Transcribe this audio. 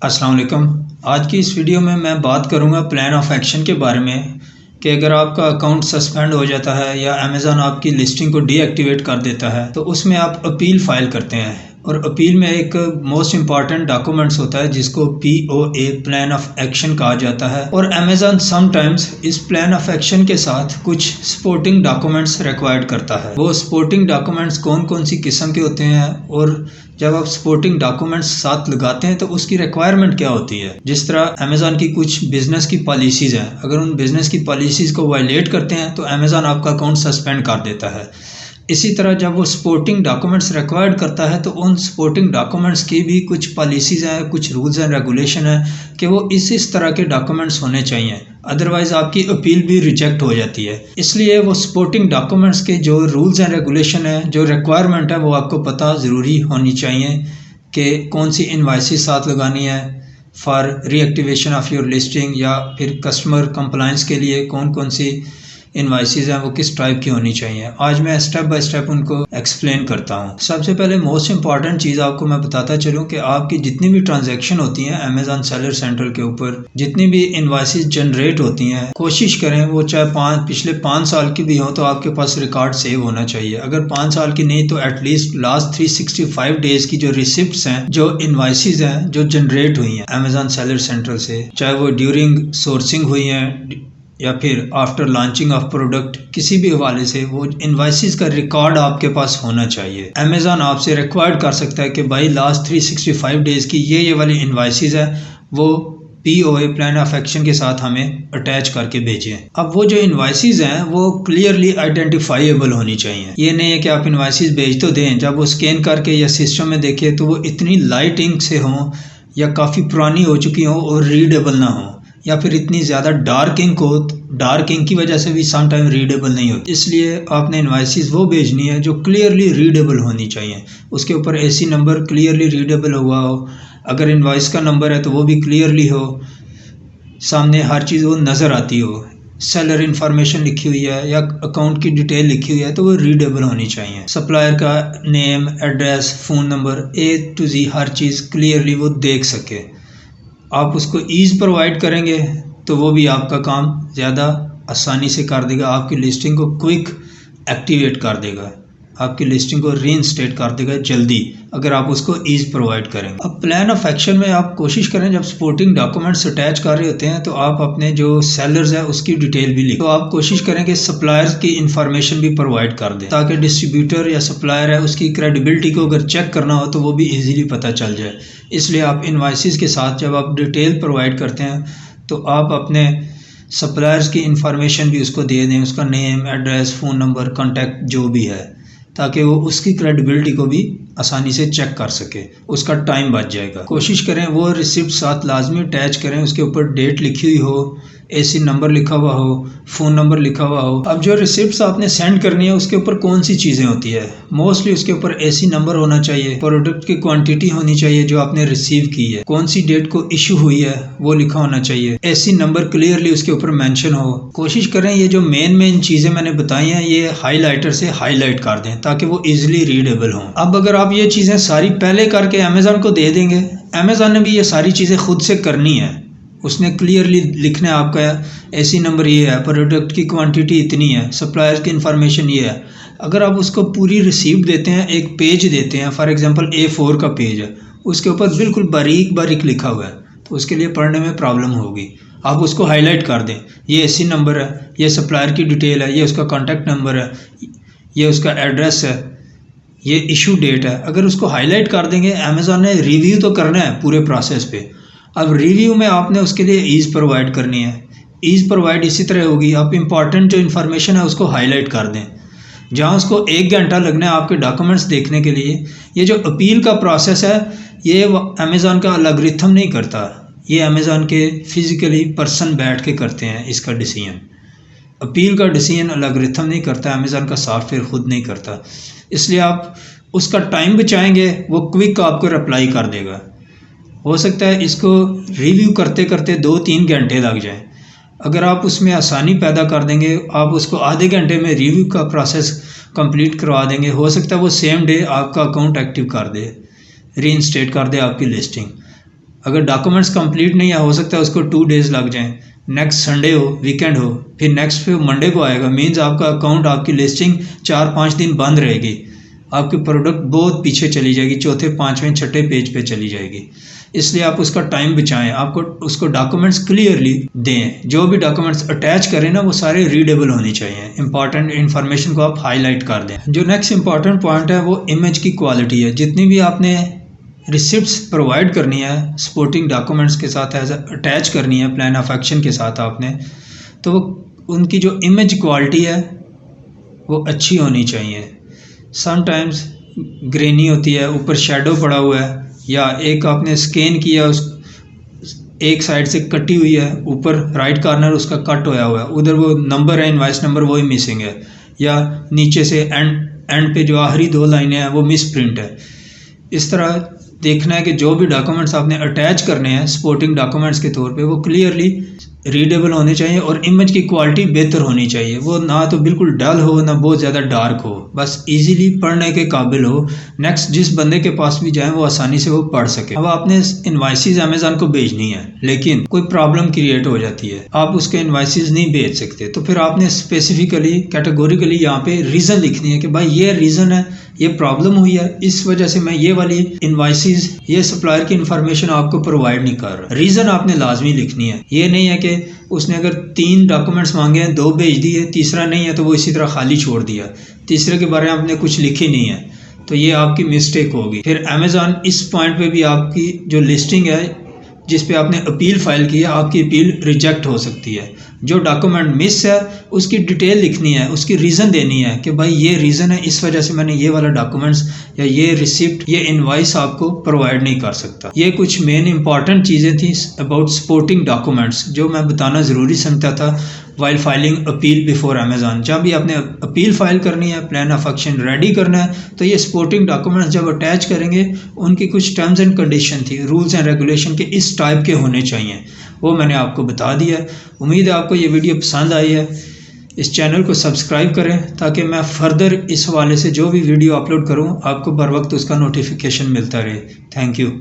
अस्सलाम वालेकुम। आज की इस वीडियो में मैं बात करूंगा प्लान ऑफ एक्शन के बारे में कि अगर आपका अकाउंट सस्पेंड हो जाता है या अमेज़ॉन आपकी लिस्टिंग को डीएक्टिवेट कर देता है तो उसमें आप अपील फाइल करते हैं और अपील में एक मोस्ट इम्पॉर्टेंट डॉक्यूमेंट्स होता है जिसको POA प्लान ऑफ एक्शन कहा जाता है। और अमेज़ॉन समटाइम्स इस प्लान ऑफ एक्शन के साथ कुछ सपोर्टिंग डॉक्यूमेंट्स रिक्वायर्ड करता है। वो सपोर्टिंग डॉक्यूमेंट्स कौन कौन सी किस्म के होते हैं और जब आप सपोर्टिंग डॉक्यूमेंट्स साथ लगाते हैं तो उसकी रिक्वायरमेंट क्या होती है। जिस तरह अमेज़ॉन की कुछ बिजनेस की पॉलिसीज़ हैं, अगर उन बिजनेस की पॉलिसीज़ को वायलेट करते हैं तो अमेज़ॉन आपका अकाउंट सस्पेंड कर देता है। इसी तरह जब वो सपोर्टिंग डॉक्यूमेंट्स रिक्वायर्ड करता है तो उन सपोर्टिंग डॉक्यूमेंट्स की भी कुछ पॉलिसीज़ हैं, कुछ रूल्स एंड रेगुलेशन है कि वो इस तरह के डॉक्यूमेंट्स होने चाहिए, अदरवाइज़ आपकी अपील भी रिजेक्ट हो जाती है। इसलिए वो सपोर्टिंग डॉक्यूमेंट्स के जो रूल्स एंड रेगुलेशन है, जो रिक्वायरमेंट है, वो आपको पता ज़रूरी होनी चाहिए कि कौन सी इनवॉइसेस साथ लगानी है for reactivation of your listing, या फिर कस्टमर कंप्लायंस के लिए कौन कौन सी इनवॉइसेस हैं वो किस टाइप की होनी चाहिए। आज मैं स्टेप बाय स्टेप उनको एक्सप्लेन करता हूँ। सबसे पहले मोस्ट इंपॉर्टेंट चीज़ आपको मैं बताता चलूँ कि आपकी जितनी भी ट्रांजैक्शन होती हैं अमेज़ॉन सेलर सेंट्रल के ऊपर, जितनी भी इनवॉइसेस जनरेट होती हैं, कोशिश करें वो चाहे पिछले 5 साल की भी हो तो आपके पास रिकॉर्ड सेव होना चाहिए। अगर 5 साल की नहीं तो एटलीस्ट लास्ट 365 डेज की जो रिसिप्ट्स हैं, जो इनवॉइसेस हैं जो जनरेट हुई हैं अमेज़ॉन सेलर सेंट्रल से, चाहे वो ड्यूरिंग सोर्सिंग हुई हैं या फिर आफ्टर लॉन्चिंग ऑफ प्रोडक्ट, किसी भी हवाले से वो इनवॉइसेस का रिकॉर्ड आपके पास होना चाहिए। अमेज़ॉन आपसे रिक्वायर्ड कर सकता है कि भाई लास्ट 365 डेज़ की ये वाली इनवॉइसेस है वो POA प्लान ऑफ एक्शन के साथ हमें अटैच करके भेजें। अब वो जो इनवॉइसेस हैं वो क्लियरली आइडेंटिफाइएबल होनी चाहिए। ये नहीं है कि आप इनवॉइसेस भेज तो दें, जब वो स्कैन करके या सिस्टम में देखें तो वो इतनी लाइट इंक से हों या काफ़ी पुरानी हो चुकी हों और रीडेबल ना हो, या फिर इतनी ज़्यादा डार्क इंक हो, डार्क इंक की वजह से भी सम टाइम रीडेबल नहीं होती। इसलिए आपने इनवॉइसेस वो भेजनी है जो क्लियरली रीडेबल होनी चाहिए। उसके ऊपर AC नंबर क्लियरली रीडेबल हुआ हो, अगर इनवॉइस का नंबर है तो वो भी क्लियरली हो, सामने हर चीज़ वो नज़र आती हो, सेलर इन्फॉर्मेशन लिखी हुई है या अकाउंट की डिटेल लिखी हुई है तो वो रीडेबल होनी चाहिए। सप्लायर का name, address, phone number, A to Z her cheese clearly वो देख सके। आप उसको ईज़ प्रोवाइड करेंगे तो वो भी आपका काम ज़्यादा आसानी से कर देगा, आपकी लिस्टिंग को क्विक एक्टिवेट कर देगा, आपकी लिस्टिंग को रीइंस्टेट कर देगा जल्दी, अगर आप उसको ईज़ प्रोवाइड करेंगे। अब प्लान ऑफ एक्शन में आप कोशिश करें जब सपोर्टिंग डॉक्यूमेंट्स अटैच कर रहे होते हैं तो आप अपने जो सेलर्स है उसकी डिटेल भी लिखें। तो आप कोशिश करें कि सप्लायर्स की इंफॉर्मेशन भी प्रोवाइड कर दें ताकि डिस्ट्रीब्यूटर या सप्लायर है उसकी क्रेडिबिलिटी को अगर चेक करना हो तो वो भी ईजिली पता चल जाए। इसलिए आप इनवॉइसेस के साथ जब आप डिटेल प्रोवाइड करते हैं तो आप अपने सप्लायर्स की इंफॉर्मेशन भी उसको दे दें, उसका name, address, phone number, contact जो भी है, ताकि वो उसकी क्रेडिबिलिटी को भी आसानी से चेक कर सके, उसका टाइम बच जाएगा। कोशिश करें वो रिसिप्ट साथ लाजमी अटैच करें, उसके ऊपर डेट लिखी हुई हो, AC नंबर लिखा हुआ हो, फ़ोन नंबर लिखा हुआ हो। अब जो रिसिप्ट्स आपने सेंड करनी है उसके ऊपर कौन सी चीज़ें होती है, मोस्टली उसके ऊपर AC नंबर होना चाहिए, प्रोडक्ट की क्वांटिटी होनी चाहिए जो आपने रिसीव की है, कौन सी डेट को इशू हुई है वो लिखा होना चाहिए, AC नंबर क्लियरली उसके ऊपर मेंशन हो। कोशिश करें ये जो मेन चीज़ें मैंने बताई हैं ये हाईलाइटर से हाईलाइट कर दें ताकि वो ईजिली रीडेबल हों। अब अगर आप ये चीज़ें सारी पहले करके अमेज़ॉन को दे देंगे, अमेज़ॉन ने भी ये सारी चीज़ें खुद से करनी है, उसने क्लियरली लिखना है आपका AC नंबर ये है, प्रोडक्ट की क्वांटिटी इतनी है, सप्लायर की इन्फॉर्मेशन ये है। अगर आप उसको पूरी रिसीप्ट देते हैं, एक पेज देते हैं, फॉर एग्जांपल A4 का पेज है, उसके ऊपर बिल्कुल बारीक लिखा हुआ है तो उसके लिए पढ़ने में प्रॉब्लम होगी। आप उसको हाईलाइट कर दें, ये AC नंबर है, ये सप्लायर की डिटेल है, ये उसका कॉन्टैक्ट नंबर है, ये उसका एड्रेस है, ये इशू डेट है। अगर उसको हाईलाइट कर देंगे, अमेज़ॉन ने रिव्यू तो करना है पूरे प्रोसेस पे। अब रिव्यू में आपने उसके लिए ईज़ प्रोवाइड करनी है। ईज़ प्रोवाइड इसी तरह होगी, आप इंपॉर्टेंट जो इन्फॉर्मेशन है उसको हाईलाइट कर दें। जहाँ उसको 1 घंटा लगना है आपके डॉक्यूमेंट्स देखने के लिए, ये जो अपील का प्रोसेस है ये अमेज़ॉन का एल्गोरिथम नहीं करता, ये अमेज़ॉन के फिज़िकली पर्सन बैठ के करते हैं इसका डिसीजन। अपील का डिसीजन एल्गोरिथम नहीं करता, अमेज़ॉन का सॉफ्टवेयर खुद नहीं करता। इसलिए आप उसका टाइम बचाएंगे, वो क्विक आपको रिप्लाई कर देगा। हो सकता है इसको रिव्यू करते करते 2-3 घंटे लग जाएं। अगर आप उसमें आसानी पैदा कर देंगे, आप उसको आधे घंटे में रिव्यू का प्रोसेस कंप्लीट करवा देंगे, हो सकता है वो सेम डे आपका अकाउंट एक्टिव कर दे, रीइंस्टेट कर दे आपकी लिस्टिंग। अगर डॉक्यूमेंट्स कंप्लीट नहीं है, हो सकता है उसको 2 डेज़ लग जाएं, नेक्स्ट संडे हो, वीकेंड हो, फिर नेक्स्ट पे मंडे को आएगा, मीन्स आपका अकाउंट, आपकी लिस्टिंग 4-5 दिन बंद रहेगी, आपकी प्रोडक्ट बहुत पीछे चली जाएगी, चौथे, पाँचवें, छठे पेज पे चली जाएगी। इसलिए आप उसका टाइम बचाएं, आपको उसको डॉक्यूमेंट्स क्लियरली दें। जो भी डॉक्यूमेंट्स अटैच करें ना, वो सारे रीडेबल होनी चाहिए। इंपॉर्टेंट इन्फॉर्मेशन को आप हाईलाइट कर दें। जो नेक्स्ट इंपॉर्टेंट पॉइंट है वो इमेज की क्वालिटी है। जितनी भी आपने रिसिप्ट्स प्रोवाइड करनी है सपोर्टिंग डॉक्यूमेंट्स के साथ एज अटैच करनी है प्लान ऑफ एक्शन के साथ आपने, तो वो उनकी जो इमेज क्वालिटी है वो अच्छी होनी चाहिए। समटाइम्स ग्रेनी होती है, ऊपर शेडो पड़ा हुआ है, या एक आपने स्कैन किया, उस एक साइड से कटी हुई है, ऊपर राइट कॉर्नर उसका कट होया हुआ है, उधर वो नंबर है, इनवाइस नंबर, वही मिसिंग है, या नीचे से एंड पे जो आखिरी 2 लाइनें हैं वो मिस प्रिंट है। इस तरह देखना है कि जो भी डॉक्यूमेंट्स आपने अटैच करने हैं सपोर्टिंग डॉक्यूमेंट्स के तौर पे, वो क्लियरली रीडेबल होने चाहिए और इमेज की क्वालिटी बेहतर होनी चाहिए। वो ना तो बिल्कुल डल हो, ना बहुत ज़्यादा डार्क हो, बस इजीली पढ़ने के काबिल हो। नेक्स्ट जिस बंदे के पास भी जाए वो आसानी से वो पढ़ सके। अब आपने इनवाइसेस अमेज़न को भेजनी है, लेकिन कोई प्रॉब्लम क्रिएट हो जाती है, आप उसके इनवाइसेस नहीं भेज सकते, तो फिर आपने स्पेसिफिकली कैटेगोरिकली यहाँ पे रीज़न लिखनी है कि भाई ये रीज़न है, ये प्रॉब्लम हुई है, इस वजह से मैं ये वाली इनवाइसेस, ये सप्लायर की इन्फॉर्मेशन आपको प्रोवाइड नहीं कर रहा। रीज़न आपने लाजमी लिखनी है। ये नहीं है कि उसने अगर 3 डॉक्यूमेंट्स मांगे हैं, 2 भेज दिए, तीसरा नहीं है तो वो इसी तरह खाली छोड़ दिया, तीसरे के बारे में आपने कुछ लिखी नहीं है, तो ये आपकी मिस्टेक होगी। फिर अमेज़न इस पॉइंट पे भी आपकी जो लिस्टिंग है जिस पे आपने अपील फाइल की है, आपकी अपील रिजेक्ट हो सकती है। जो डॉक्यूमेंट मिस है उसकी डिटेल लिखनी है, उसकी रीज़न देनी है कि भाई ये रीज़न है, इस वजह से मैंने ये वाला डॉक्यूमेंट्स या ये रिसिप्ट, ये इनवाइस आपको प्रोवाइड नहीं कर सकता। ये कुछ मेन इंपॉर्टेंट चीज़ें थी अबाउट सपोर्टिंग डॉक्यूमेंट्स जो मैं बताना ज़रूरी समझता था while filing appeal before Amazon. जब भी आपने अपील फाइल करनी है, प्लान ऑफ एक्शन रेडी करना है, तो ये सपोर्टिंग डॉक्यूमेंट्स जब अटैच करेंगे उनकी कुछ टर्म्स एंड कंडीशन थी, रूल्स एंड रेगुलेशन के इस टाइप के होने चाहिए, वो मैंने आपको बता दिया। उम्मीद है आपको ये वीडियो पसंद आई है। इस चैनल को सब्सक्राइब करें ताकि मैं फर्दर इस हवाले से जो भी वीडियो अपलोड करूं आपको बर वक्त उसका नोटिफिकेशन मिलता रहे। Thank you.